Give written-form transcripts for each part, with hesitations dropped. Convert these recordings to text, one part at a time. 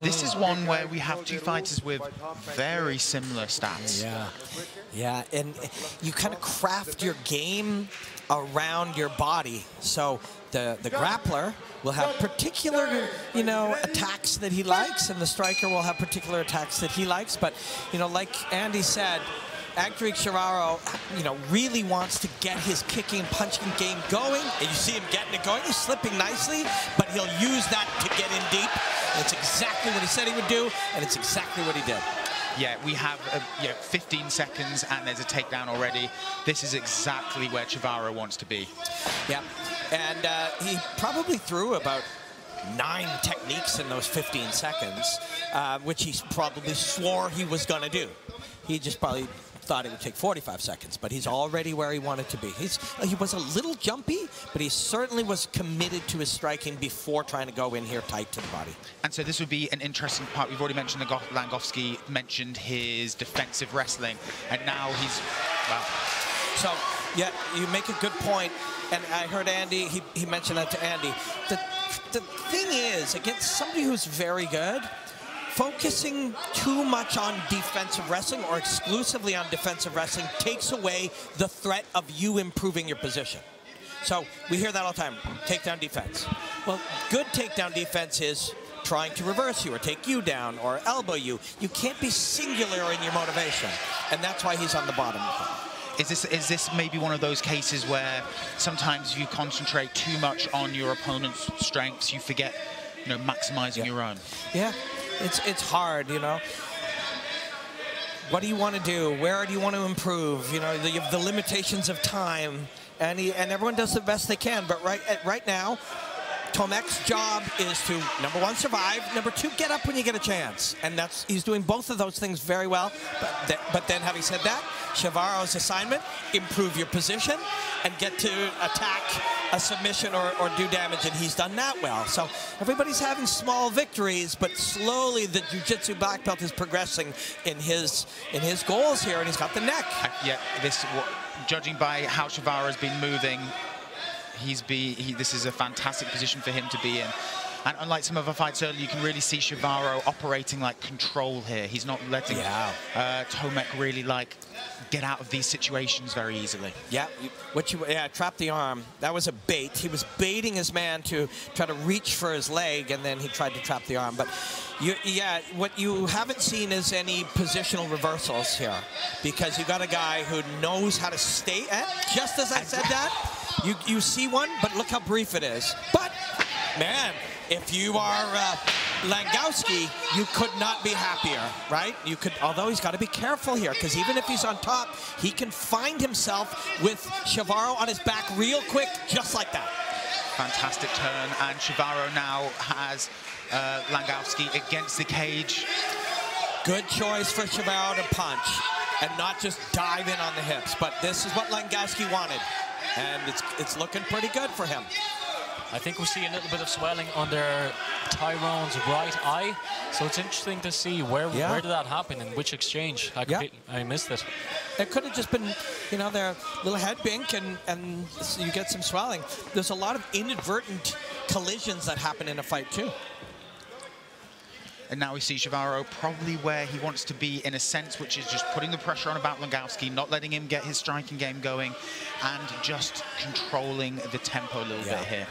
This is one where we have two fighters with very similar stats. Yeah, and you kind of craft your game around your body. So the grappler will have particular, attacks that he likes, and the striker will have particular attacks that he likes. But, like Andy said, Agtereek Chavarro, really wants to get his kicking and punching game going. And you see him getting it going. He's slipping nicely, but he'll use that to get in deep. And it's exactly what he said he would do, and it's exactly what he did. Yeah, we have 15 seconds, and there's a takedown already. This is exactly where Chavarro wants to be. Yeah, and he probably threw about 9 techniques in those 15 seconds, which he probably swore he was going to do. He just probably thought it would take 45 seconds, but he's already where he wanted to be. He was a little jumpy, but he certainly was committed to his striking before trying to go in here tight to the body. And so this would be an interesting part. We've already mentioned Łangowski mentioned his defensive wrestling, and now he's, well. So, yeah, you make a good point, and I heard Andy, he mentioned that to Andy. The thing is, against somebody who's very good, focusing too much on defensive wrestling or exclusively on defensive wrestling takes away the threat of you improving your position. So we hear that all the time, takedown defense. Well, good takedown defense is trying to reverse you or take you down or elbow you. You can't be singular in your motivation, and that's why he's on the bottom of it. Is this maybe one of those cases where sometimes you concentrate too much on your opponent's strengths, you forget, maximizing your own? Yeah. It's hard, What do you want to do? Where do you want to improve? You have the limitations of time, and everyone does the best they can. But right now, Tomasz's job is to, number 1, survive. Number 2, get up when you get a chance. And he's doing both of those things very well. But then, having said that, Chavarro's assignment, improve your position and get to attack a submission or do damage, and he's done that well. So everybody's having small victories, but slowly the jiu-jitsu black belt is progressing in his goals here, and he's got the neck. Yeah, judging by how Chavarro has been moving, this is a fantastic position for him to be in. And unlike some other fights earlier, you can really see Chavarro operating like control here. He's not letting Tomasz really get out of these situations very easily. Yeah, trap the arm. That was a bait. He was baiting his man to try to reach for his leg, and then he tried to trap the arm. But what you haven't seen is any positional reversals here, because you got a guy who knows how to stay at. Just as I said that, you see one, but look how brief it is. But man, if you are Łangowski, you could not be happier, right? Although he's got to be careful here, because even if he's on top, he can find himself with Chavarro on his back real quick, just like that. Fantastic turn, and Chavarro now has Łangowski against the cage. Good choice for Chavarro to punch and not just dive in on the hips, but this is what Łangowski wanted, and it's looking pretty good for him. I think we see a little bit of swelling under Tayron's right eye, so it's interesting to see where did that happen, in which exchange. I missed it. It could have just been, their little head bink, and so you get some swelling. There's a lot of inadvertent collisions that happen in a fight too. And now we see Chavarro probably where he wants to be, in a sense, which is just putting the pressure on about Łangowski, not letting him get his striking game going, and just controlling the tempo a little bit here.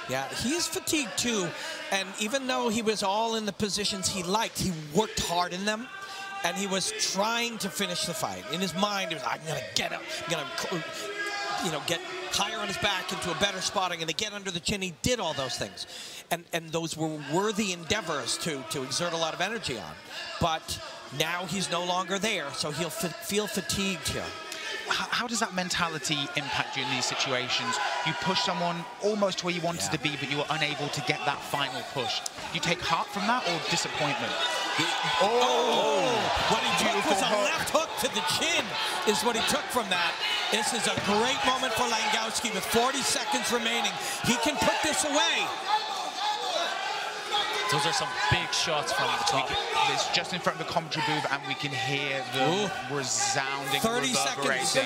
Yeah, he's fatigued too, and even though he was all in the positions he liked, he worked hard in them, and he was trying to finish the fight. In his mind, he was like, I'm gonna get up, I'm gonna, get higher on his back into a better spot, I'm gonna get under the chin. He did all those things, and those were worthy endeavors to exert a lot of energy on. But now he's no longer there, so he'll feel fatigued here. How does that mentality impact you in these situations? You push someone almost where you wanted to be, but you were unable to get that final push. Do you take heart from that, or disappointment? What he took was a left hook to the chin, is what he took from that. This is a great moment for Łangowski with 40 seconds remaining. He can put this away. Those are some big shots from the top. It's just in front of the commentary booth, and we can hear the resounding 30 seconds.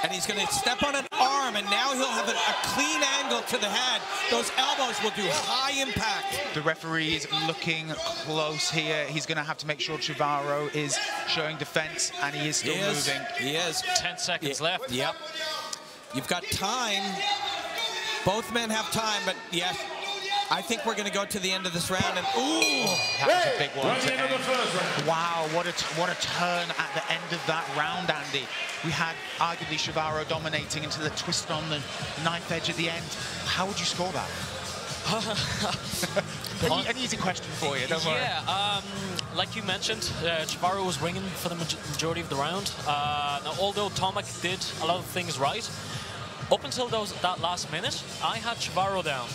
And he's going to step on an arm. arm, and now he'll have a clean angle to the head. Those elbows will do high impact. The referee is looking close here. He's going to have to make sure Chavarro is showing defense, and he is still moving. He is. 10 seconds left. Yep. You've got time. Both men have time, but yes, I think we're going to go to the end of this round. And ooh, that was a big one to end. Wow, what a turn at the end of that round, Andy. We had arguably Chavarro dominating until it twisted on the knife edge at the end. How would you score that? An easy question for you, don't worry. Yeah, like you mentioned, Chavarro was ringing for the majority of the round. Now, although Tomasz did a lot of things right, up until that last minute, I had Chavarro down.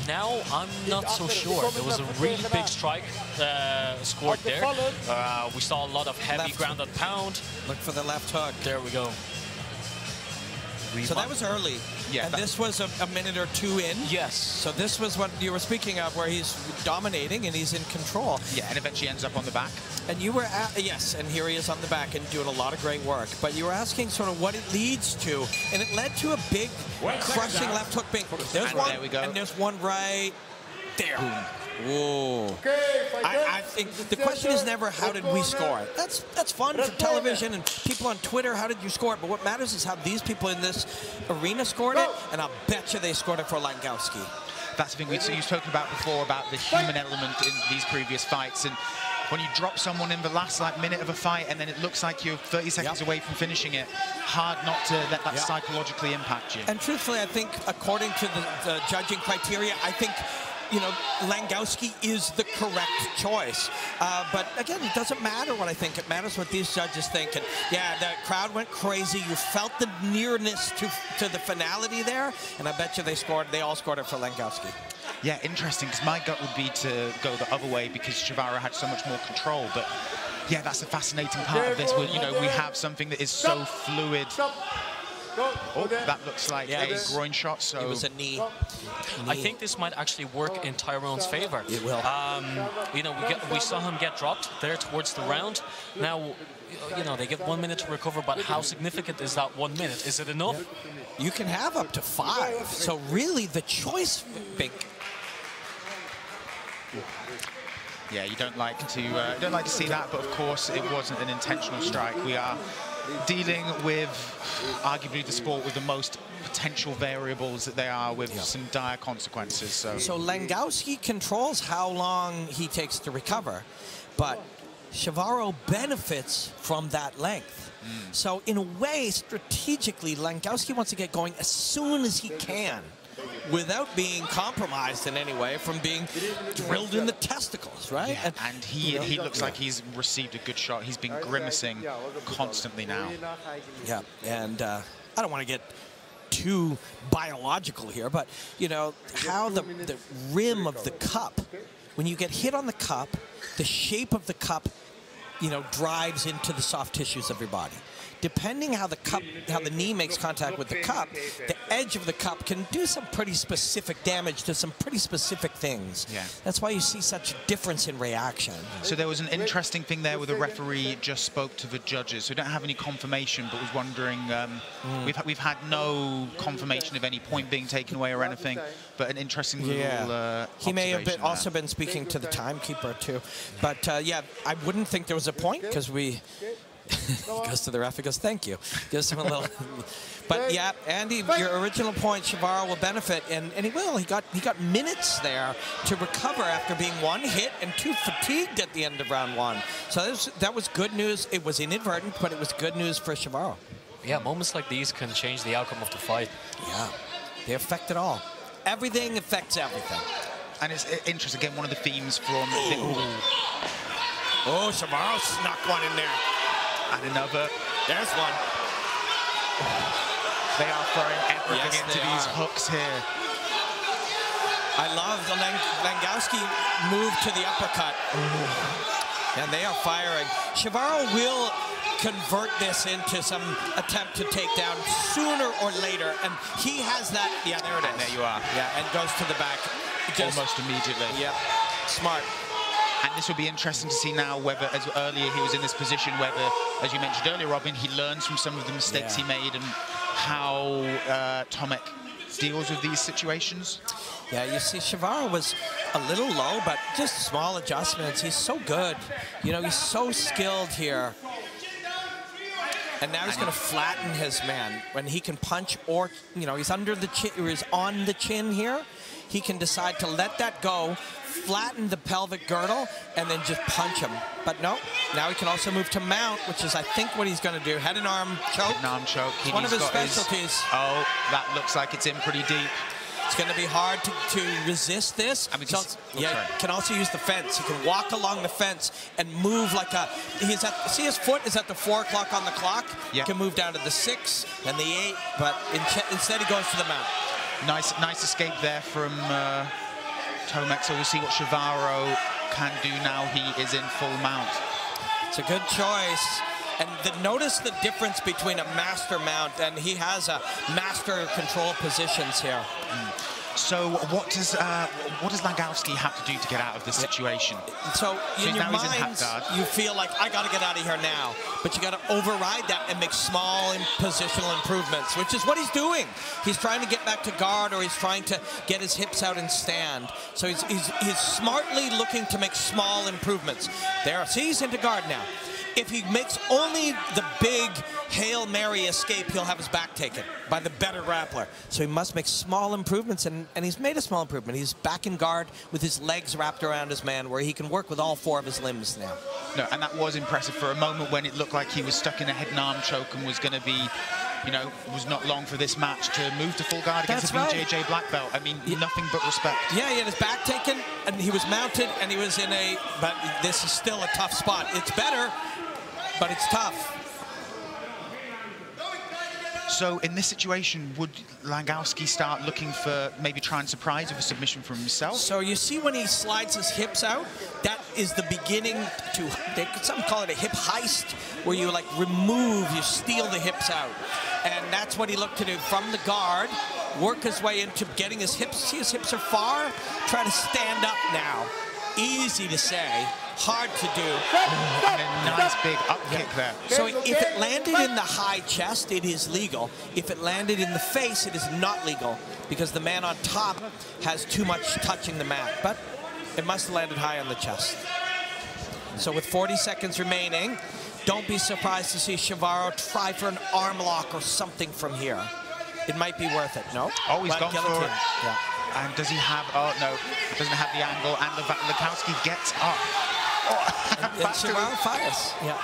Now, I'm not so sure. There was a really big strike scored there. We saw a lot of heavy ground and pound. Look for the left hook. There we go. So that was early. Yeah, and this was a minute or two in. Yes. So this was what you were speaking of, where he's dominating and he's in control. Yeah, and eventually ends up on the back. And you were yes, and here he is on the back and doing a lot of great work. But you were asking sort of what it leads to, and it led to a big crushing left hook. There's one, there we go. And there's one right there. Boom. Whoa. I think the question is never how did we score it. That's fun for television and people on Twitter, how did you score it? But what matters is how these people in this arena scored it, and I'll bet you they scored it for Łangowski. That's the thing you've spoken about before, about the human element in these previous fights. And when you drop someone in the last minute of a fight and then it looks like you're 30 seconds away from finishing it, hard not to let that psychologically impact you. And truthfully, I think according to the judging criteria, I think, you know, Łangowski is the correct choice. But again, it doesn't matter what I think. It matters what these judges think. And yeah, the crowd went crazy. You felt the nearness to the finality there. And I bet you they all scored it for Łangowski. Yeah, interesting, because my gut would be to go the other way because Chavarro had so much more control. But yeah, that's a fascinating part of this. You know, we have something that is so fluid. Oh, that looks like a groin shot. So it was a knee. I think this might actually work in Tayron's favor. It will. You know, we saw him get dropped there towards the round. Now, you know, they get 1 minute to recover, but how significant is that 1 minute? Is it enough? You can have up to 5. So really, the choice, Bink. Yeah, you don't like to see that, but of course it wasn't an intentional strike. We are dealing with arguably the sport with the most potential variables that they are, with some dire consequences. So Łangowski controls how long he takes to recover, but Chavarro benefits from that length. So in a way, strategically, Łangowski wants to get going as soon as he can, without being compromised in any way from being drilled in the testicles, right? Yeah, and he looks like he's received a good shot. He's been grimacing constantly now. Yeah, and I don't want to get too biological here, but, you know, how the rim of the cup, when you get hit on the cup, the shape of the cup, you know, drives into the soft tissues of your body. Depending how the knee makes contact with the cup, the edge of the cup can do some pretty specific damage to some pretty specific things. Yeah. That's why you see such a difference in reaction. So there was an interesting thing there where the referee just spoke to the judges. We don't have any confirmation, but was wondering, we've had no confirmation of any point being taken away or anything, but an interesting little he may have also been speaking to the timekeeper too. But yeah, I wouldn't think there was a point, because we... goes to the ref, he goes, thank you. Gives him a little... But yeah, Andy, your original point, Chavarro will benefit, and he will. He got minutes there to recover after being 1 hit and 2 fatigued at the end of round 1. So that was good news. It was inadvertent, but it was good news for Chavarro. Yeah, moments like these can change the outcome of the fight. Yeah, they affect it all. Everything affects everything. And it's interesting, again, one of the themes from... Oh, Chavarro snuck one in there. And another. There's one. They are throwing everything into these hooks here. I love the Łangowski move to the uppercut. And they are firing. Chavarro will convert this into some attempt to take down sooner or later. And he has that. Yeah, there it is. And there you are. Yeah, and goes to the back. Almost immediately. Yep. Smart. And this will be interesting to see now whether, as earlier he was in this position, whether, as you mentioned earlier, Robin, he learns from some of the mistakes he made and how Tomasz deals with these situations. Yeah, you see, Chavarro was a little low, but just small adjustments. He's so good. You know, he's so skilled here. And now he's going to flatten his man. When he can punch or, you know, he's under the chin, or he's on the chin here, he can decide to let that go, flatten the pelvic girdle, and then just punch him. But no, now he can also move to mount, which is, I think, what he's going to do. Head and arm choke. Head and arm choke. It's one of his specialties. Oh, that looks like it's in pretty deep. It's going to be hard to resist this. I mean, so, yeah, can also use the fence. He can walk along the fence and move like a. He's at. See, his foot is at the 4 o'clock on the clock. Yeah. He can move down to the 6 and the 8, but instead he goes to the mount. Nice escape there from Tomasz. So we'll see what Chavarro can do now. He is in full mount. It's a good choice. And notice the difference between a master mount, and he has a master control positions here. So what does Łangowski have to do to get out of this situation? So in your mind, you feel like, I got to get out of here now. But you got to override that and make small positional improvements, which is what he's doing. He's trying to get back to guard, or he's trying to get his hips out and stand. So he's smartly looking to make small improvements. There, see, he's into guard now. If he makes only the big Hail Mary escape, he'll have his back taken by the better grappler. So he must make small improvements, and he's made a small improvement. He's back in guard with his legs wrapped around his man, where he can work with all 4 of his limbs now. No, and that was impressive for a moment when it looked like he was stuck in a head and arm choke and was going to be, you know, was not long for this match to move to full guard against a BJJ black belt. I mean, nothing but respect. Yeah, he had his back taken, and he was mounted, and he was in a, but this is still a tough spot. It's better, but it's tough. So in this situation, would Łangowski start looking for maybe try and surprise with a submission from himself? So you see when he slides his hips out, that is the beginning to, some call it a hip heist, where you like remove, you steal the hips out. And that's what he looked to do from the guard, work his way into getting his hips. See, his hips are far, try to stand up now. Easy to say, hard to do. And a nice big up kick there. So if it landed in the high chest, it is legal. If it landed in the face, it is not legal, because the man on top has too much touching the mat. But it must have landed high on the chest. So with 40 seconds remaining, don't be surprised to see Chavarro try for an arm lock or something from here. It might be worth it. No? Oh, he's gone for it. Yeah. And does he have, oh no, doesn't have the angle, and Łangowski gets up. Oh, and Chavarro fires. Yeah.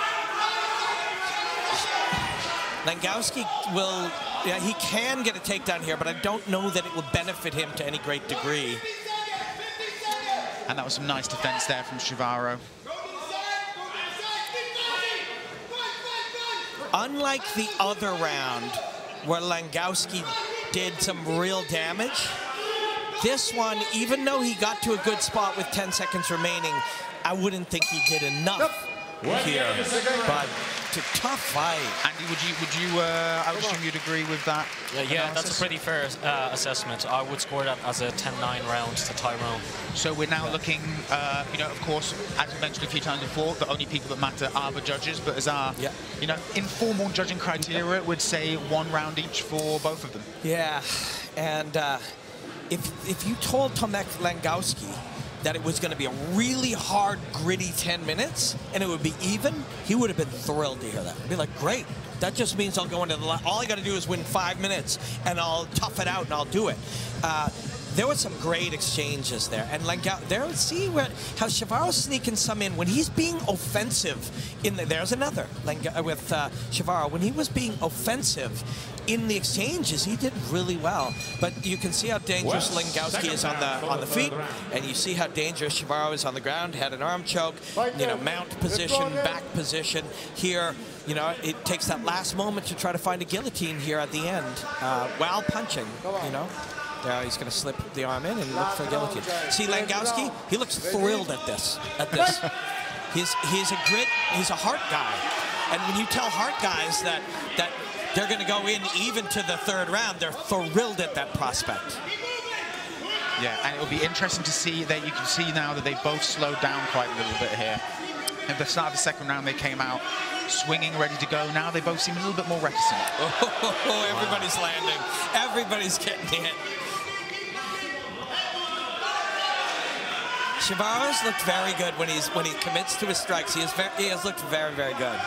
Łangowski will, yeah, he can get a takedown here, but I don't know that it will benefit him to any great degree. And that was some nice defense there from Chavarro. Unlike the other round, where Łangowski did some real damage, this one, even though he got to a good spot with 10 seconds remaining, I wouldn't think he did enough here. But it's a tough fight. Andy, I would assume you'd agree with that? Yeah, that's a pretty fair assessment. I would score that as a 10-9 round to Tayron. So we're now looking, you know, of course, as we mentioned a few times before, the only people that matter are the judges, but as our, you know, informal judging criteria would say 1 round each for both of them. Yeah, and if you told Tomasz Łangowski that it was going to be a really hard, gritty 10 minutes, and it would be even, he would have been thrilled to hear that. He'd be like, great, that just means I'll go into the all I got to do is win 5 minutes, and I'll tough it out, and I'll do it. There were some great exchanges there, and there, see how Chavarro's sneaking some in when he's being offensive. There's another with Chavarro. When he was being offensive in the exchanges, he did really well. But you can see how dangerous Łangowski is on the feet, and you see how dangerous Chavarro is on the ground. Head and arm choke, you know, mount position, back position. Here, you know, it takes that last moment to try to find a guillotine here at the end while punching. You know. He's going to slip the arm in and look for a guillotine. See Łangowski? He looks thrilled at this. He's a heart guy. And when you tell heart guys that they're going to go in even to the 3rd round, they're thrilled at that prospect. Yeah, and it'll be interesting to see that you can see now that they both slowed down quite a little bit here. At the start of the second round, they came out swinging, ready to go. Now they both seem a little bit more reticent. Oh, everybody's landing. Everybody's getting hit. Chavarro's looked very good when he commits to his strikes. He has looked very, very good.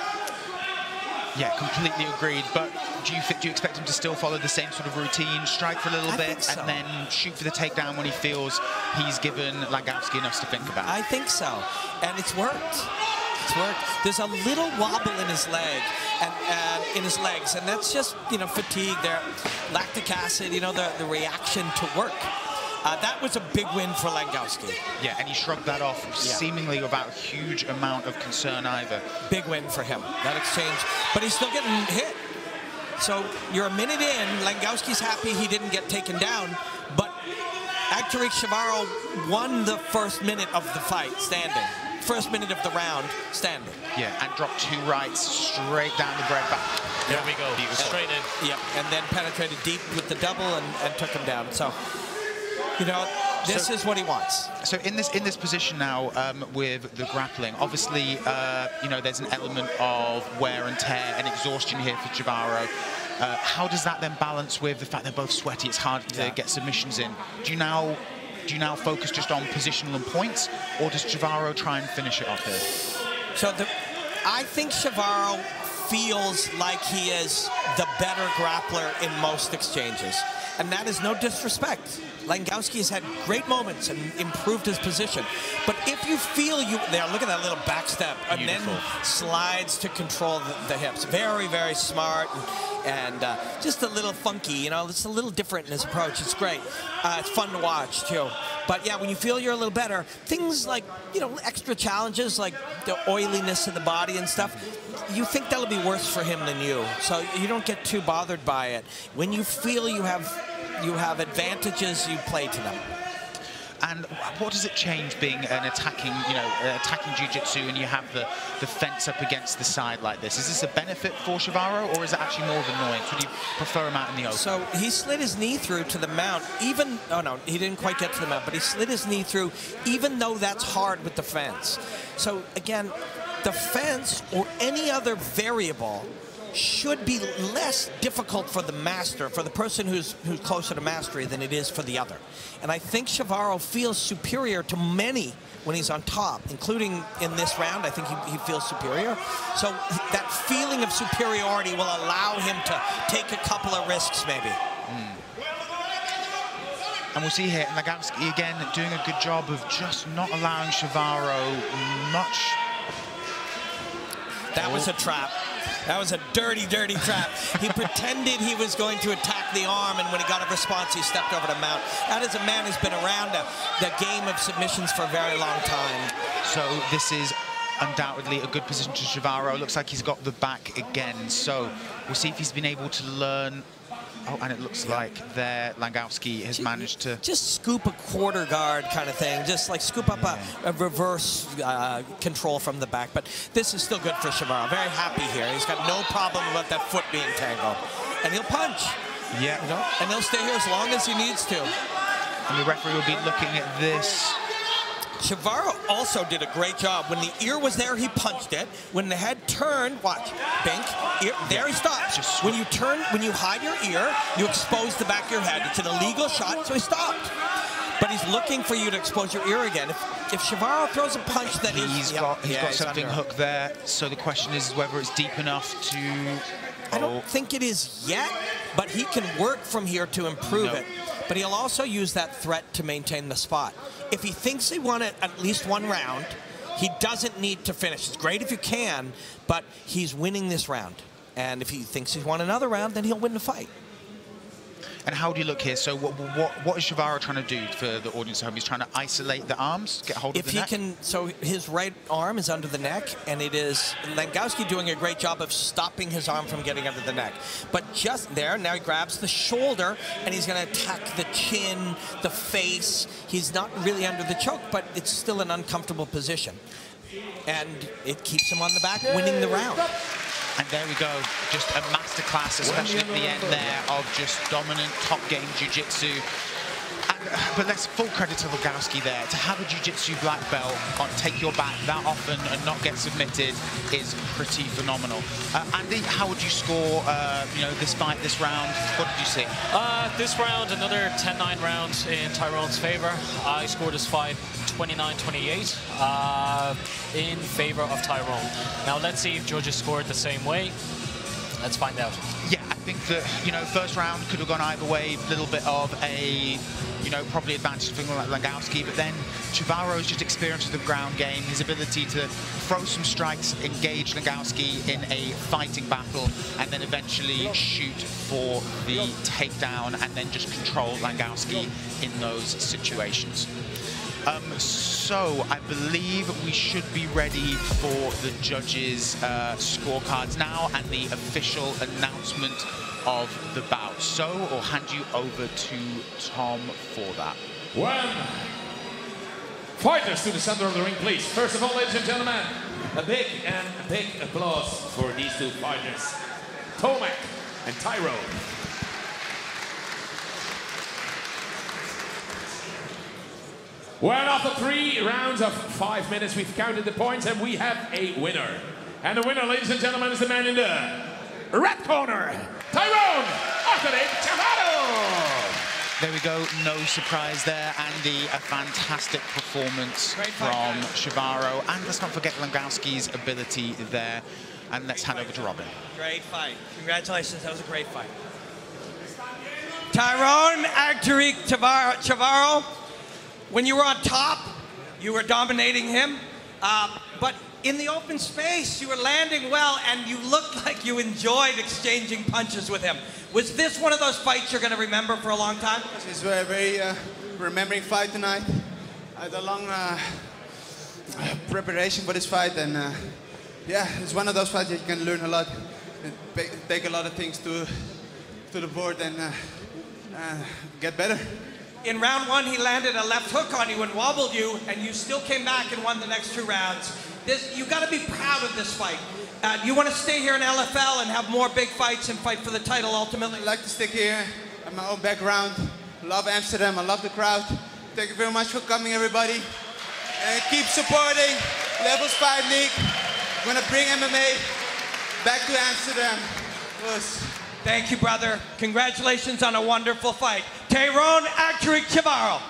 Yeah, completely agreed. But do you expect him to still follow the same sort of routine, strike for a little bit, and then shoot for the takedown when he feels he's given Łangowski enough to think about? I think so, and it's worked. It's worked. There's a little wobble in his leg and in his legs, and that's just, you know, fatigue. There, lactic acid. You know, the reaction to work. That was a big win for Łangowski. Yeah, and he shrugged that off seemingly without a huge amount of concern either. Big win for him, that exchange. But he's still getting hit. So you're a minute in, Łangowski's happy he didn't get taken down, but Agtereek Chavarro won the first minute of the fight standing. First minute of the round standing. Yeah, and dropped 2 rights straight down the bread back. There we go, straight in. Yep, and then penetrated deep with the double and took him down. So, you know, this is what he wants. So in this position now, with the grappling, obviously, you know, there's an element of wear and tear and exhaustion here for Chavarro. How does that then balance with the fact they're both sweaty? It's hard to get submissions in. Do you now focus just on positional and points, or does Chavarro try and finish it off here? So I think Chavarro feels like he is the better grappler in most exchanges, and that is no disrespect. Łangowski has had great moments and improved his position. But if you feel there, look at that little back step, and then slides to control the hips. Very, very smart and just a little funky, you know, it's a little different in his approach. It's great. It's fun to watch, too. But, yeah, when you feel you're a little better, things like, you know, extra challenges like the oiliness of the body and stuff, you think that'll be worse for him than you. So you don't get too bothered by it. When you feel you have advantages, you play to them. And what does it change being an attacking, you know, attacking jiu-jitsu, and you have the fence up against the side like this? Is this a benefit for Chavarro, or is it actually more of an annoyance? Would you prefer him out in the open? So he slid his knee through to the mount, even, oh no, he didn't quite get to the mount, but he slid his knee through, even though that's hard with the fence. So again, the fence or any other variable should be less difficult for the master, for the person who's closer to mastery, than it is for the other. And I think Chavarro feels superior to many when he's on top, including in this round. I think he feels superior. So that feeling of superiority will allow him to take a couple of risks, maybe. And we'll see here, Łangowski again doing a good job of just not allowing Chavarro much. That was a trap. That was a dirty, dirty trap. He pretended he was going to attack the arm, and when he got a response, he stepped over the mount. That is a man who's been around the game of submissions for a very long time. So this is undoubtedly a good position to Chavarro. Looks like he's got the back again. So we'll see if he's been able to learn. Oh, and it looks like there Łangowski has managed to just scoop a quarter guard kind of thing, just like scoop up a reverse control from the back. But this is still good for Chavarro. Very happy here. He's got no problem about that foot being tangled, and he'll punch. Yeah, you know, and he'll stay here as long as he needs to. And the referee will be looking at this. Chavarro also did a great job. When the ear was there, he punched it. When the head turned, watch, bink, ear, there he stopped. When you turn, when you hide your ear, you expose the back of your head. It's an illegal shot, so he stopped. But he's looking for you to expose your ear again. If Chavarro throws a punch that he's got something hooked there. So the question is whether it's deep enough to. I don't think it is yet, but he can work from here to improve it. But he'll also use that threat to maintain the spot. If he thinks he won it at least one round, he doesn't need to finish. It's great if you can, but he's winning this round. And if he thinks he's won another round, then he'll win the fight. And how do you look here? So what is Chavarro trying to do for the audience at home? He's trying to isolate the arms, get hold of the neck? If he can, so his right arm is under the neck, and it is Łangowski doing a great job of stopping his arm from getting under the neck. But just there, now he grabs the shoulder, and he's going to attack the chin, the face. He's not really under the choke, but it's still an uncomfortable position. And it keeps him on the back, winning the round. And there we go, just a masterclass, especially at the end there, of just dominant top-game jiu-jitsu. And but let's full credit to Łangowski there. To have a jiu-jitsu black belt take your back that often and not get submitted is pretty phenomenal. Andy, how would you score this fight, this round? What did you see? This round, another 10-9 round in Tayron's favor. I scored this fight 29-28 in favor of Tayron. Now let's see if judges scored the same way. Let's find out. Yeah, I think that, first round could have gone either way. A little bit of a, probably advantage for Łangowski, but then Chavarro's just experience of the ground game, his ability to throw some strikes, engage Łangowski in a fighting battle, and then eventually shoot for the takedown and then just control Łangowski in those situations. So I believe we should be ready for the judges' scorecards now and the official announcement of the bout. So I'll hand you over to Tom for that. Fighters to the center of the ring, please. First of all, ladies and gentlemen, a big applause for these two fighters, Tomasz and Tayron. Well, after 3 rounds of 5 minutes, we've counted the points and we have a winner. And the winner, ladies and gentlemen, is the man in the red corner, Tayron, Agtereek, Chavarro. There we go, no surprise there, Andy. A fantastic performance from Chavarro. And let's not forget Łangowski's ability there. And let's hand over to Robin. Great fight. Congratulations, that was a great fight. Tayron, Agtereek, Chavarro. When you were on top, you were dominating him, but in the open space, you were landing well, and you looked like you enjoyed exchanging punches with him. Was this one of those fights you're going to remember for a long time? It's a very remembering fight tonight. I had a long preparation for this fight, and yeah, it's one of those fights that you can learn a lot, and take a lot of things to the board and get better. In round 1, he landed a left hook on you and wobbled you, and you still came back and won the next 2 rounds. You got to be proud of this fight. You want to stay here in LFL and have more big fights and fight for the title ultimately? I like to stick here. I have my own background. I love Amsterdam. I love the crowd. Thank you very much for coming, everybody. And keep supporting Levels 5 League. We're going to bring MMA back to Amsterdam. Thank you, brother. Congratulations on a wonderful fight. Tayron, Agtereek, Chavarro.